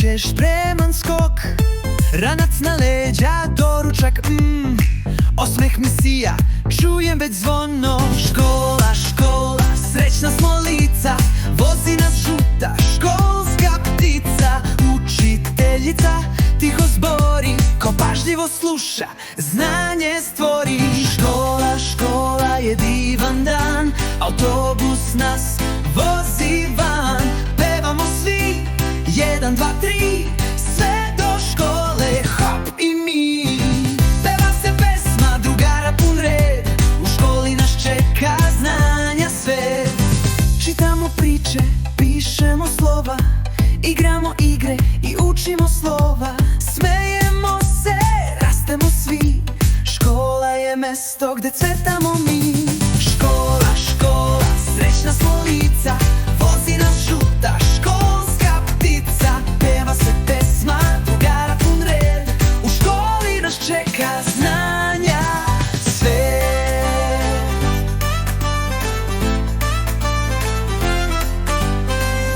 ćeš spreman skok, ranac na leđa, doručak, osmeh mi sija, čujem već zvono. Škola, škola, srećna smo lica, vozi nas žuta školska ptica. Učiteljica tiho zbori, ko pažljivo sluša, znanje stvori. Škola, škola je divan dan, autobus nas vozi van. Pevamo svi, 1, 2, 3, sve do škole, hop i mi. Peva se pesma, drugara pun red, u školi nas čeka znanja sve. Čitamo priče, pišemo slova, igramo igre i učimo slova. Smejemo se, rastemo svi, škola je mesto gde cvetamo mi.